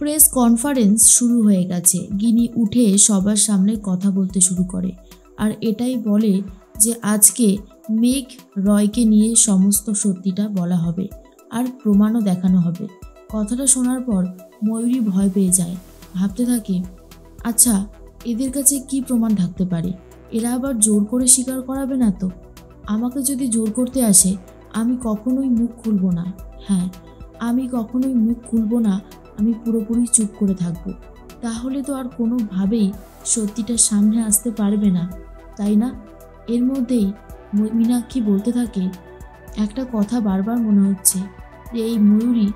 Press conference শুরু হয়ে গেছে। গিনি উঠে সবার সামনে কথা বলতে শুরু করে আর এটাই বলে যে আজকে মেঘ রয়কে নিয়ে সমস্ত সত্যিটা বলা হবে আর প্রমাণও দেখানো হবে। কথাটা শোনার পর ময়ূরী ভয় পেয়ে যায়, ভাবতে থাকে আচ্ছা এদের কাছে কি প্রমাণ থাকতে পারে, এরা আবার জোর করে স্বীকার করাবে না তো? আমাকে যদি জোর করতে আসে আমি কখনোই মুখ খুলব না। হ্যাঁ, আমি কখনোই মুখ খুলব না, আমি পুরোপুরি চুপ করে থাকবো। তাহলে তো আর কোনোভাবেই সত্যিটা সামনে আসতে পারবে না, তাই না? এর মধ্যেই মীনাক্ষী বলতে থাকে, একটা কথা বারবার মনে হচ্ছে যে এই ময়ূরী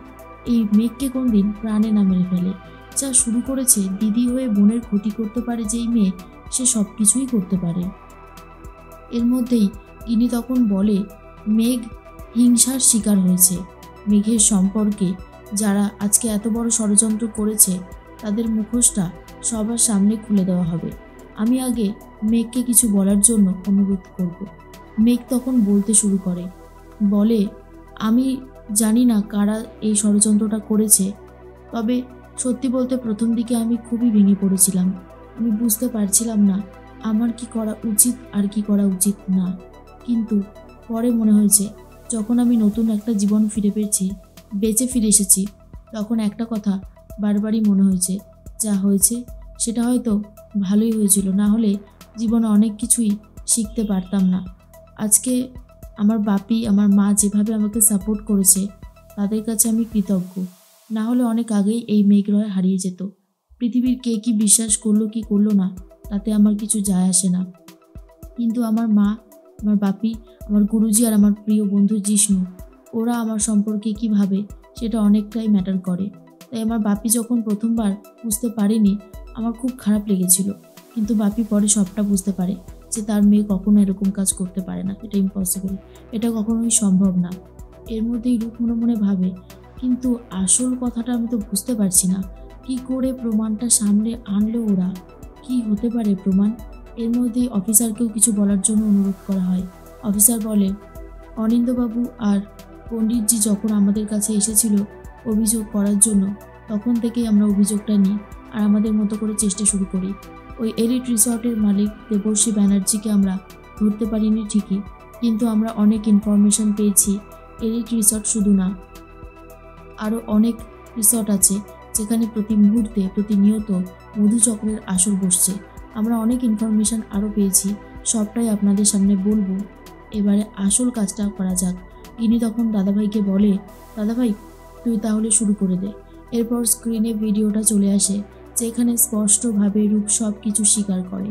এই মেঘকে কোনদিন প্রাণে না মেরে ফেলে। যা শুরু করেছে, দিদি হয়ে বোনের ক্ষতি করতে পারে যেই মেয়ে, সে সব কিছুই করতে পারে। এর মধ্যেই গিনি তখন বলে মেঘ হিংসার শিকার হয়েছে। মেঘের সম্পর্কে যারা আজকে এত বড় ষড়যন্ত্র করেছে তাদের মুখোশটা সবার সামনে খুলে দেওয়া হবে। আমি আগে মেঘকে কিছু বলার জন্য অনুরোধ করব। মেঘ তখন বলতে শুরু করে, বলে আমি জানি না কারা এই ষড়যন্ত্রটা করেছে, তবে সত্যি বলতে প্রথম দিকে আমি খুবই ভেঙে পড়েছিলাম। আমি বুঝতে পারছিলাম না আমার কি করা উচিত আর কি করা উচিত না। কিন্তু পরে মনে হয়েছে যখন আমি নতুন একটা জীবন বেঁচে ফিরে এসেছি, তখন একটা কথা বারবারই মনে হয়েছে, যা হয়েছে সেটা হয়তো ভালোই হয়েছিল, না হলে জীবনে অনেক কিছুই শিখতে পারতাম না। আজকে আমার বাপি আমার মা যেভাবে আমাকে সাপোর্ট করেছে তাদের কাছে আমি কৃতজ্ঞ, না হলে অনেক আগেই এই মেঘ রয় হারিয়ে যেত। পৃথিবীর কে কি বিশ্বাস করলো কি করলো না তাতে আমার কিছু যায় আসে না, কিন্তু আমার মা, আমার বাপি, আমার গুরুজি আর আমার প্রিয় বন্ধু জিষ্ণু, ওরা আমার সম্পর্কে কী ভাবে সেটা অনেকটাই ম্যাটার করে। তাই আমার বাপি যখন প্রথমবার বুঝতে পারেনি আমার খুব খারাপ লেগেছিল, কিন্তু বাপি পরে সবটা বুঝতে পারে যে তার মেয়ে কখনো এরকম কাজ করতে পারে না, এটা ইম্পসিবল, এটা কখনোই সম্ভব না। এর মধ্যেই রূপ মনে মনে ভাবে, কিন্তু আসল কথাটা আমি তো বুঝতে পারছি না, কি করে প্রমাণটা সামনে আনলো ওরা, কি হতে পারে প্রমাণ? এর মধ্যেই অফিসারকেও কিছু বলার জন্য অনুরোধ করা হয়। অফিসার বলে, অনিন্দবাবু আর পণ্ডিতজি যখন আমাদের কাছে এসেছিল অভিযোগ করার জন্য, তখন থেকেই আমরা অভিযোগটা নিই আর আমাদের মতো করে চেষ্টা শুরু করি। ওই এলিট রিসর্টের মালিক দেবর্ষী ব্যানার্জিকে আমরা ধরতে পারিনি ঠিকই, কিন্তু আমরা অনেক ইনফরমেশন পেয়েছি। এলিট রিসর্ট শুধু না, আরও অনেক রিসর্ট আছে যেখানে প্রতি মুহূর্তে প্রতিনিয়ত মধুচক্রের আসর বসছে। আমরা অনেক ইনফরমেশান আরও পেয়েছি, সবটাই আপনাদের সামনে বলবো। এবারে আসল কাজটা করা যাক। গিনি তখন দাদাভাইকে বলে, দাদাভাই তুই তাহলে শুরু করে দে। এরপর স্ক্রিনে ভিডিওটা চলে আসে যেখানে স্পষ্টভাবে রূপ সব কিছু স্বীকার করে।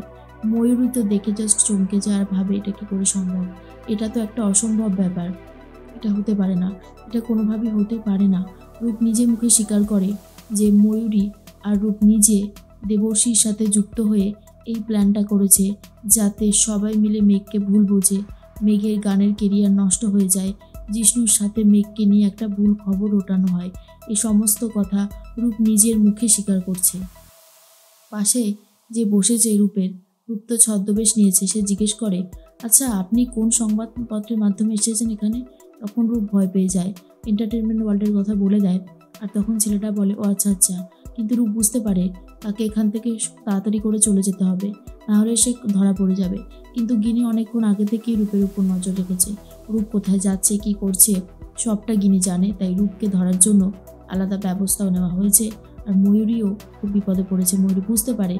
ময়ূরী তো দেখে জাস্ট চমকে যায় আর ভাবে এটা কী করে সম্ভব, এটা তো একটা অসম্ভব ব্যাপার, এটা হতে পারে না, এটা কোনোভাবেই হতে পারে না। রূপ নিজে মুখে স্বীকার করে যে ময়ূরী আর রূপ নিজে দেবর্ষীর সাথে যুক্ত হয়ে এই প্ল্যানটা করেছে যাতে সবাই মিলে মেঘকে ভুল বোঝে, মেঘের গানের কেরিয়ার নষ্ট হয়ে যায়, জিষ্ণুর সাথে মেঘকে নিয়ে একটা ভুল খবর ওঠানো হয়। এই সমস্ত কথা রূপ নিজের মুখে স্বীকার করছে। পাশে যে বসেছে রূপ তো ছদ্মবেশ নিয়েছে, সে জিজ্ঞেস করে, আচ্ছা আপনি কোন সংবাদপত্রের মাধ্যমে এসেছেন এখানে? তখন রূপ ভয় পেয়ে যায়, এন্টারটেনমেন্ট ওয়ার্ল্ডের কথা বলে দেয়। আর তখন ছেলেটা বলে, ও আচ্ছা আচ্ছা, কিন্তু রূপ বুঝতে পারে তাকে এখান থেকে তাড়াতাড়ি করে চলে যেতে হবে, নাহলে সে ধরা পড়ে যাবে। কিন্তু গিনি অনেকক্ষণ আগে থেকেই রূপের উপর নজর রেখেছে, রূপ কোথায় যাচ্ছে কি করছে সবটা গিনি জানে, তাই রূপকে ধরার জন্য আলাদা ব্যবস্থাও নেওয়া হয়েছে। আর ময়ূরীও খুব বিপদে পড়েছে, ময়ূরী বুঝতে পারে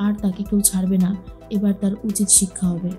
আর তাকে কেউ ছাড়বে না, এবার তার উচিত শিক্ষা হবে।